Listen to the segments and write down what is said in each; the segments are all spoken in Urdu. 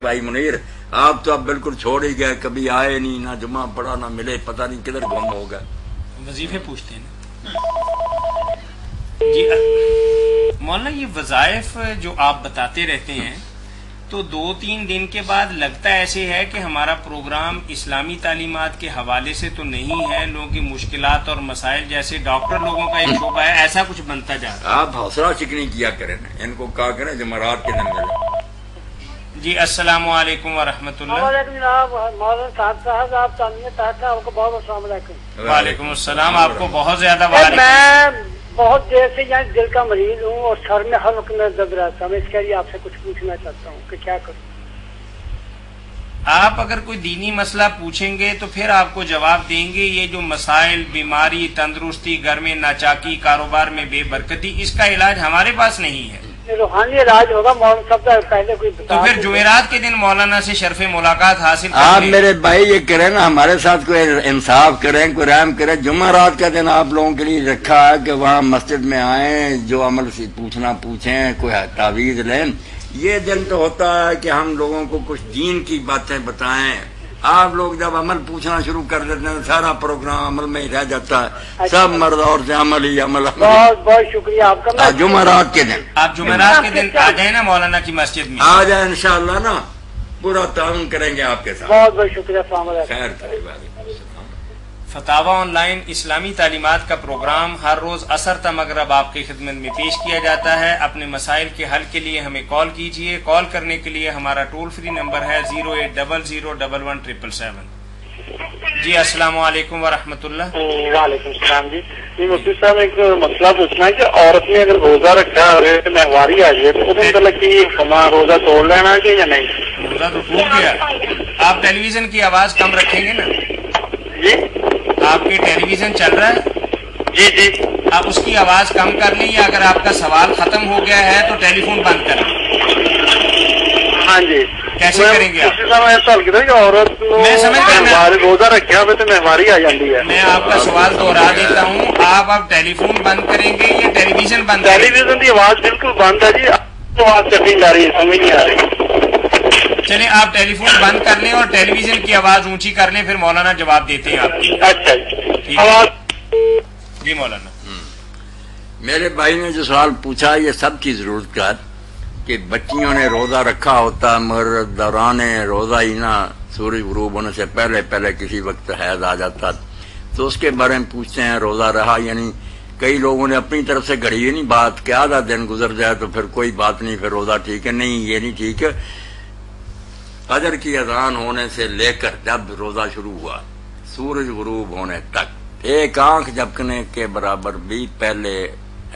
بھائی منیر آپ تو اب بالکل چھوڑ ہی گئے، کبھی آئے نہیں، نہ جمعہ پڑھا نہ ملے، پتہ نہیں کدھر گم ہو گئے۔ وظیفے پوچھتے ہیں جی مولانا، یہ وظائف جو آپ بتاتے رہتے ہیں تو 2-3 دن کے بعد لگتا ایسے ہے کہ ہمارا پروگرام اسلامی تعلیمات کے حوالے سے تو نہیں ہے، لوگوں کی مشکلات اور مسائل جیسے ڈاکٹر لوگوں کا ایک شعبہ ہے، ایسا کچھ بنتا جا رہا ہے۔ آپ حوصلہ شکنی کیا کریں، ان کو کہا کریں جمعرات کے دن ملے۔ جی السلام علیکم ورحمۃ اللہ۔ وعلیکم السلام مولانا صاحب، آپ تعمیت تحت آپ کو بہت السلام علیکم۔ وعلیکم السلام، آپ کو بہت زیادہ میں بہت دیر سے یعنی دل کا مریض ہوں اور سر میں ہر وقت میں درد رہتا ہوں، اس کے لیے آپ سے کچھ پوچھنا چاہتا ہوں کہ کیا کروں۔ آپ اگر کوئی دینی مسئلہ پوچھیں گے تو پھر آپ کو جواب دیں گے۔ یہ جو مسائل، بیماری، تندرستی، گھر میں ناچاکی، کاروبار میں بے برکتی، اس کا علاج ہمارے پاس نہیں ہے۔ روحانی علاج ہوگا مولانا صاحب، پہلے کوئی تو پھر جمعرات کے دن مولانا سے شرف ملاقات حاصل آپ میرے بھائی یہ کریں نا، ہمارے ساتھ کوئی انصاف کریں، کوئی رحم کریں۔ جمعرات کا دن آپ لوگوں کے لیے رکھا ہے کہ وہاں مسجد میں آئیں، جو عمل سے پوچھنا پوچھیں، کوئی تعویذ لیں۔ یہ دن تو ہوتا ہے کہ ہم لوگوں کو کچھ دین کی باتیں بتائیں۔ آپ لوگ جب عمل پوچھنا شروع کر دیتے ہیں سارا پروگرام عمل میں ہی رہ جاتا ہے، سب مرد اور سے عمل ہی عمل۔ بہت بہت شکریہ آپ کا۔ جمعرات کے دن آپ جمعرات کے دن آ جائیں نا مولانا کی مسجد میں، آ جائیں انشاءاللہ نا، پورا تعاون کریں گے آپ کے ساتھ۔ بہت بہت شکریہ، السلام علیکم۔ خیر فتاوی آن لائن اسلامی تعلیمات کا پروگرام ہر روز عصر تا مغرب آپ کی خدمت میں پیش کیا جاتا ہے۔ اپنے مسائل کے حل کے لیے ہمیں کال کیجیے۔ کال کرنے کے لیے ہمارا ٹول فری نمبر ہے 080011177۔ جی السلام علیکم ورحمۃ اللہ۔ وعلیکم السلام۔ جی مفتی صاحب، ایک مسئلہ پوچھنا ہے کہ عورت نے اگر روزہ رکھا ہے مہواری آ جائے تو مطلب کہ روزہ توڑ لینا کہ یا نہیں؟ روزہ تو ٹوٹ گیا۔ آپ ٹیلی ویژن کی آواز کم رکھیں گے نا؟ جی آپ کے ٹیلی ویژن چل رہا ہے؟ جی جی، آپ اس کی آواز کم کر لیں، یا اگر آپ کا سوال ختم ہو گیا ہے تو ٹیلی فون بند کر لیں۔ ہاں جی، کیسے کریں گے آپ؟ عورت روزہ رکھا ہو تو مہواری آ جاتی ہے۔ میں آپ کا سوال دوہرا دیتا ہوں، آپ اب ٹیلی فون بند کریں گے یا ٹیلی ویژن بند کریں گے؟ ٹیلی ویژن کی آواز بالکل بند ہے جی، آواز چپی جا رہی ہے، سمجھ نہیں آ رہی۔ چلیں آپ ٹیلی فون بند کر لیں اور ٹیلی ویژن کی آواز اونچی کر لیں، پھر مولانا جواب دیتے ہیں آپ کی۔ اچھا جی جی مولانا۔ میرے بھائی نے جو سوال پوچھا یہ سب کی ضرورت کا ہے کہ بچیوں نے روزہ رکھا ہوتا مگر دوران روزہ ہی نہ سورج غروب ہونے سے پہلے پہلے کسی وقت حیض آ جاتا تو اس کے بارے میں پوچھتے ہیں روزہ رہا، یعنی کئی لوگوں نے اپنی طرف سے گھڑی ہوئی نہیں بات کہ آدھا دن گزر جائے تو پھر کوئی بات نہیں، پھر روزہ ٹھیک ہے۔ نہیں، یہ نہیں ٹھیک ہے۔ فجر کی اذان ہونے سے لے کر جب روزہ شروع ہوا سورج غروب ہونے تک ایک آنکھ جھپکنے کے برابر بھی پہلے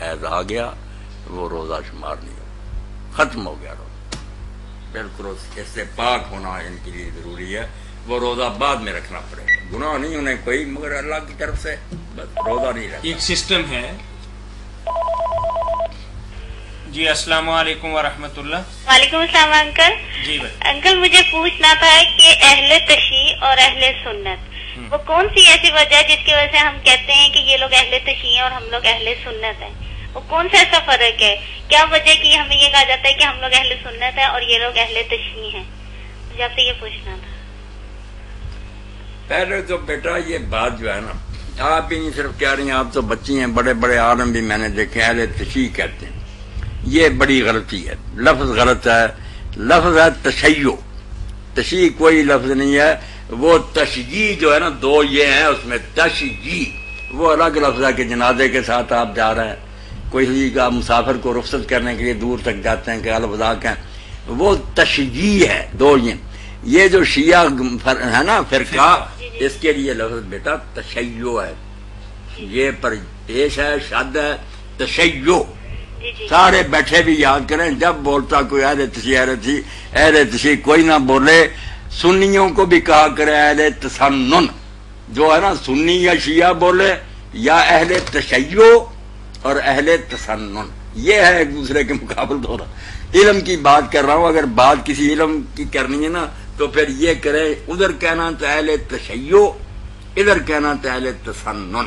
حیض آ گیا، وہ روزہ شمار نہیں ہو، ختم ہو گیا روزہ۔ بالکل اس سے پاک ہونا ان کے لیے ضروری ہے، وہ روزہ بعد میں رکھنا پڑے گا۔ گناہ نہیں انہیں کوئی، مگر اللہ کی طرف سے بس روزہ نہیں رکھنا۔ ایک سسٹم ہے۔ جی السلام علیکم ورحمۃ اللہ۔ وعلیکم السلام انکل۔ جی بھائی۔ انکل مجھے پوچھنا تھا کہ اہل تشیع اور اہل سنت وہ کون سی ایسی وجہ ہے جس کی وجہ سے ہم کہتے ہیں کہ یہ لوگ اہل تشیع ہیں اور ہم لوگ اہل سنت ہیں؟ وہ کون سا ایسا فرق ہے؟ کیا وجہ کی ہمیں یہ کہا جاتا ہے کہ ہم لوگ اہل سنت ہیں اور یہ لوگ اہل تشیع ہیں؟ مجھے آپ سے یہ پوچھنا تھا۔ پہلے تو بیٹا یہ بات جو ہے نا، آپ بھی نہیں صرف کہہ رہی ہیں، آپ تو بچی ہیں، بڑے بڑے عالم بھی میں نے دیکھے اہل تشیع کہتے ہیں، یہ بڑی غلطی ہے، لفظ غلط ہے۔ لفظ ہے تشیع، تشیع کوئی لفظ نہیں ہے۔ وہ تشیع جو ہے نا، دو یہ ہیں اس میں، تشیع وہ الگ لفظ ہے کہ جنازے کے ساتھ آپ جا رہے ہیں، کوئی کا مسافر کو رخصت کرنے کے لیے دور تک جاتے ہیں کہ الوداع کہیں، وہ تشیع ہے، دو یہ جو شیعہ ہے نا فرقہ، اس کے لیے لفظ بیٹا تشیع ہے، یہ پر پیش ہے، شد ہے، تشیع۔ سارے بیٹھے بھی یاد کریں، جب بولتا کوئی اہل تشیع کوئی نہ بولے۔ سنیوں کو بھی کہا کرے اہل تسنن، جو ہے نا سنی یا شیعہ بولے، یا اہل تشیع اور اہل تسنن، یہ ہے ایک دوسرے کے مقابل ہو رہا۔ علم کی بات کر رہا ہوں، اگر بات کسی علم کی کرنی ہے نا تو پھر یہ کرے، ادھر کہنا تو اہل تشیع، ادھر کہنا تو اہل تسنن،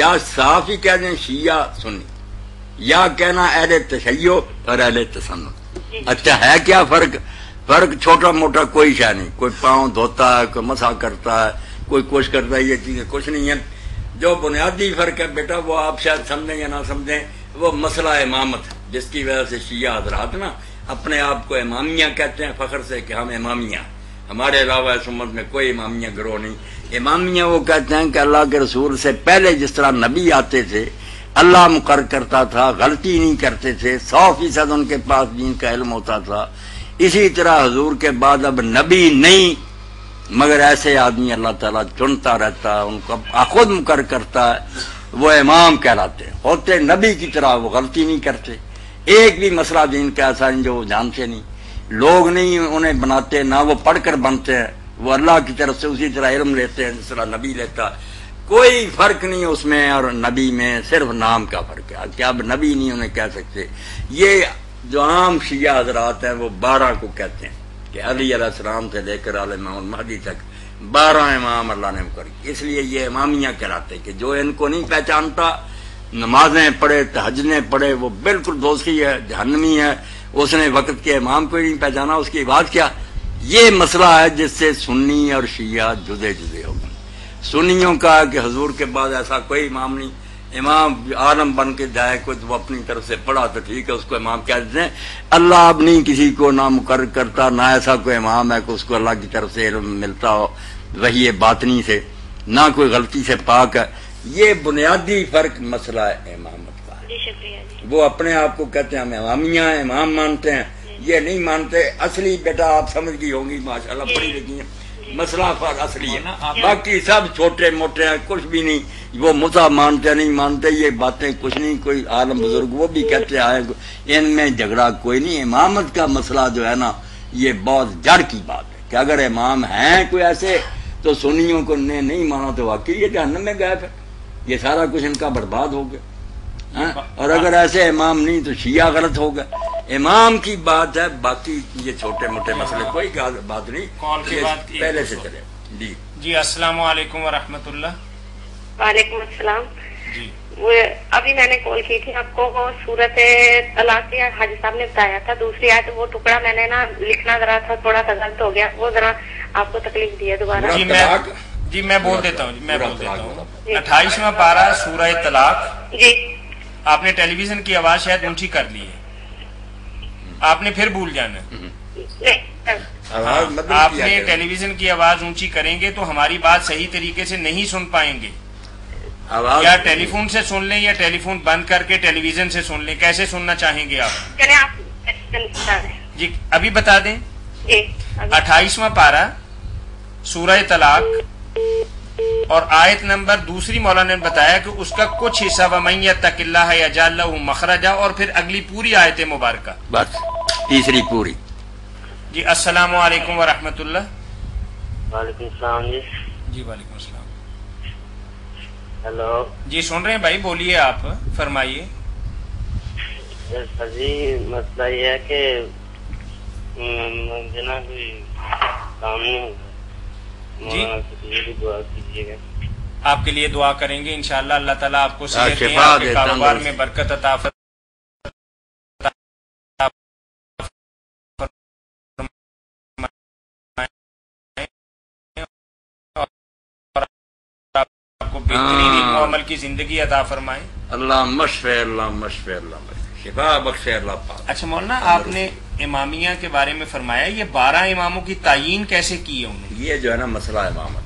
یا صاف ہی کہہ دیں شیعہ سنی، یا کہنا اہل تشیع اور اہل تسنت۔ اچھا ہے کیا فرق؟ فرق چھوٹا موٹا کوئی شے نہیں، کوئی پاؤں دھوتا ہے، کوئی مسح کرتا ہے، کوئی کچھ کرتا ہے، یہ چیزیں کچھ نہیں ہیں۔ جو بنیادی فرق ہے بیٹا وہ آپ شاید سمجھیں یا نہ سمجھیں، وہ مسئلہ امامت، جس کی وجہ سے شیعہ حضرات نا اپنے آپ کو امامیہ کہتے ہیں فخر سے کہ ہم امامیہ، ہمارے علاوہ اس امت میں کوئی امامیہ گروہ نہیں۔ امامیہ وہ کہتے ہیں کہ اللہ کے رسول سے پہلے جس طرح نبی آتے تھے، اللہ مقرر کرتا تھا، غلطی نہیں کرتے تھے، 100% ان کے پاس دین کا علم ہوتا تھا، اسی طرح حضور کے بعد اب نبی نہیں مگر ایسے آدمی اللہ تعالیٰ چنتا رہتا ہے، ان کو خود مقرر کرتا ہے، وہ امام کہلاتے ہیں، ہوتے نبی کی طرح، وہ غلطی نہیں کرتے، ایک بھی مسئلہ دین کا ایسا نہیں جو وہ جانتے نہیں، لوگ نہیں انہیں بناتے، نہ وہ پڑھ کر بنتے ہیں، وہ اللہ کی طرف سے اسی طرح علم لیتے ہیں جس طرح نبی لیتا۔ کوئی فرق نہیں اس میں اور نبی میں، صرف نام کا فرق ہے کہ اب نبی نہیں انہیں کہہ سکتے۔ یہ جو عام شیعہ حضرات ہیں وہ 12 کو کہتے ہیں کہ علی علیہ السلام سے لے کر امام المہدی تک 12 امام اللہ نے مقرر کی، اس لیے یہ امامیہ کہلاتے ہیں کہ جو ان کو نہیں پہچانتا، نمازیں پڑھے، تہجدیں پڑھے، وہ بالکل دوزخی ہے، جہنمی ہے، اس نے وقت کے امام کو ہی نہیں پہچانا، اس کی بات کیا؟ یہ مسئلہ ہے جس سے سنی اور شیعہ جدے جدے ہو گئے۔ سنیوں کا کہ حضور کے بعد ایسا کوئی امام نہیں، امام عالم بن کے جائے کوئی وہ اپنی طرف سے پڑھا تو ٹھیک ہے، اس کو امام کہہ دیتے ہیں۔ اللہ اب نہیں کسی کو نہ مقرر کرتا، نہ ایسا کوئی امام ہے کہ اس کو اللہ کی طرف سے علم ملتا ہو وحی باطنی سے، نہ کوئی غلطی سے پاک ہے۔ یہ بنیادی فرق مسئلہ ہے امامت کا ہے۔ جی شکریہ جی۔ وہ اپنے آپ کو کہتے ہیں ہم امامیہ ہیں، امام مانتے ہیں، یہ نہیں مانتے۔ اصلی بیٹا آپ سمجھ گئی ہوں گی، ماشاءاللہ پڑھی لکھی ہیں، مسئلہ پر اصلی ہے، باقی سب چھوٹے موٹے ہیں، کچھ بھی نہیں۔ وہ متا مانتے نہیں مانتے، یہ باتیں کچھ نہیں۔ کوئی عالم بزرگ وہ بھی کہتے آئے، ان میں جھگڑا کوئی نہیں۔ امامت کا مسئلہ جو ہے نا یہ بہت جڑ کی بات ہے کہ اگر امام ہیں کوئی ایسے تو سنیوں کو نے نہیں مانا تو واقعی یہ جہنم میں گئے پھر، یہ سارا کچھ ان کا برباد ہو گیا۔ اور اگر ایسے امام نہیں تو شیعہ غلط ہو گئے۔ امام کی بات ہے، باقی یہ چھوٹے موٹے مسئلے کوئی بات نہیں، پہلے سے چلے۔ جی جی السلام علیکم ورحمۃ اللہ۔ وعلیکم السلام۔ جی وہ ابھی میں نے کال کی تھی آپ کو، وہ صورت طلاق کے حاجی صاحب نے بتایا تھا، دوسری آیت وہ ٹکڑا میں نے نا لکھنا ذرا تھا، تھوڑا سا غلط ہو گیا، وہ ذرا آپ کو تکلیف دی ہے دوبارہ۔ جی میں بول دیتا ہوں، میں بول دیتا ہوں۔ 28واں پارہ سورہ طلاق۔ جی آپ نے ٹیلی ویژن کی آواز شاید اونچی کر لی ہے، آپ نے پھر بھول جانا ہے۔ آپ نے ٹیلی ویژن کی آواز اونچی کریں گے تو ہماری بات صحیح طریقے سے نہیں سن پائیں گے، یا ٹیلی فون سے سن لیں یا ٹیلی فون بند کر کے ٹیلی ویژن سے سن لیں، کیسے سننا چاہیں گے آپ؟ چلیں آپ جی ابھی بتا دیں۔ جی 28واں پارہ سورہ طلاق اور آیت نمبر دوسری مولانا نے بتایا کہ اس کا کچھ حصہ وَمَن يَتَّقِ اللَّهَ يَجْعَل لَهُ مَخْرَجًا، اور پھر اگلی پوری آیت مبارکہ، بس تیسری پوری۔ جی السلام علیکم ورحمۃ اللہ۔ وعلیکم السلام جی۔ جی وعلیکم السلام۔ ہیلو جی سن رہے ہیں بھائی، بولیے، آپ فرمائیے۔ جی مسئلہ یہ ہے کہ مجھے نا کوئی کام نہیں جی دعا کیجیے گا، آپ کے لیے دعا کریں گے انشاءاللہ، اللہ تعالیٰ آپ کو صحت دیں، شفا آپ کے دے، کاروبار میں برکت عطا فرمائے، آپ کو بہترین علم و عمل کی زندگی عطا فرمائے۔ اللہ مشفع، اللہ مشفع، اللہ مشفع، شفا بخشے اللہ پاک۔ اچھا مولانا، آپ نے امامیہ کے بارے میں فرمایا، یہ 12 اماموں کی تعیین کیسے کی ہے انہوں نے؟ یہ جو ہے نا مسئلہ امامت،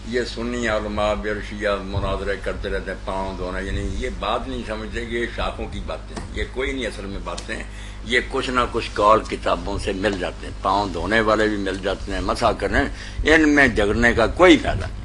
یہ سنی علماء شیعہ مناظرے کرتے رہتے ہیں، پاؤں دھونا، یعنی یہ بات نہیں سمجھتے کہ یہ شاخوں کی باتیں ہیں، یہ کوئی نہیں اصل میں باتیں ہیں، یہ کچھ نہ کچھ قول کتابوں سے مل جاتے ہیں، پاؤں دھونے والے بھی مل جاتے ہیں، مسح کرنے، ان میں جھگڑنے کا کوئی فائدہ نہیں۔